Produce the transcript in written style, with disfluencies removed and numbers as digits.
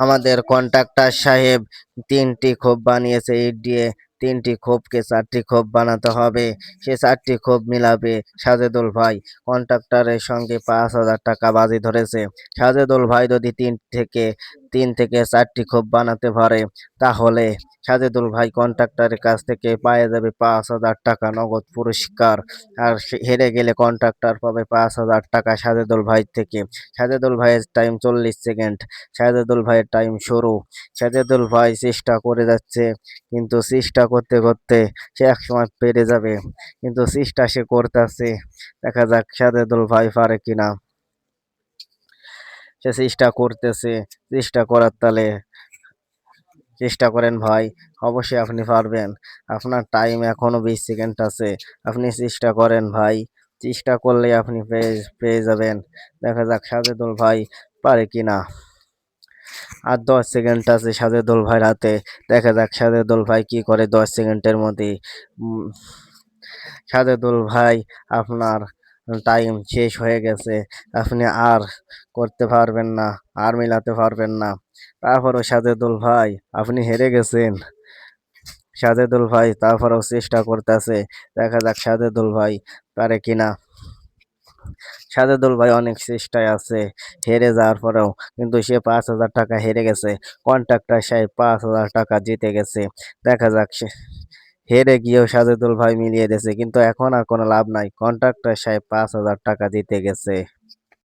আমাদের কন্ট্রাক্টর সাহেব ৩টি খোপ বানিয়েছে ইট দিয়ে। ৩টি খোপকে ৪টি খোপ বানাতে হবে। সে ৪টি খোপ মিলাবে সাজেদুল ভাই। কন্ট্রাক্টরের সঙ্গে ৫,০০০ টাকা বাজি ধরেছে। সাজেদুল ভাই যদি ৩ থেকে ৪টি খোপ বানাতে পারে, তাহলে সাজেদুল ভাই কন্ট্রাক্টরের কাছ থেকে পেয়ে যাবে ৫,০০০ টাকা নগদ পুরস্কার। আর হেরে গেলে কন্ট্রাক্টর পাবে ৫,০০০ টাকা সাজেদুল ভাই থেকে। সাজেদুল ভাইয়ের টাইম ৪০ সেকেন্ড। সাজেদুল ভাইয়ের টাইম শুরু। সাজেদুল ভাই চেষ্টা করে যাচ্ছে, কিন্তু চেষ্টা করতে করতে সে একসময় পেরে যাবে, কিন্তু চেষ্টা সে করতেছে। দেখা যাক সাজেদুল ভাই পারে কিনা। সে চেষ্টা করতেছে, চেষ্টা করার তালে চেষ্টা করেন ভাই, অবশ্যই আপনি পারবেন। আপনার টাইম এখনো 20 সেকেন্ড আছে। আপনি চেষ্টা করেন ভাই, চেষ্টা করলে আপনি পেয়ে যাবেন। দেখা যাক সাজেদুল ভাই পারে কিনা। আর 10 সেকেন্ড আছে সাজেদুল ভাইয়ের হাতে। দেখা যাক সাজেদুল ভাই কি করে 10 সেকেন্ডের মধ্যে। উম, সাজেদুল ভাই, আপনার টাইম শেষ হয়ে গেছে। আপনি আর করতে পারবেন না, আর মিলাতে পারবেন না। তারপরও সাজেদুল ভাই, আপনি হেরে গেছেন। সাজেদুল ভাই তারপরেও চেষ্টা করতেছে। দেখা যাক সাজেদুল ভাই পারে কিনা। সাজেদুল ভাই অনেক চেষ্টায় আছে হেরে যাওয়ার পরেও, কিন্তু সে ৫,০০০ টাকা হেরে গেছে। কন্ট্রাক্টর সাহেব ৫,০০০ টাকা জিতে গেছে। দেখা যাক সে হেরে গিয়েও সাজেদুল ভাই মিলিয়ে দিয়েছে, কিন্তু এখন আর কোনো লাভ নাই। কন্ট্রাক্টর সাহেব ৫,০০০ টাকা জিতে গেছে।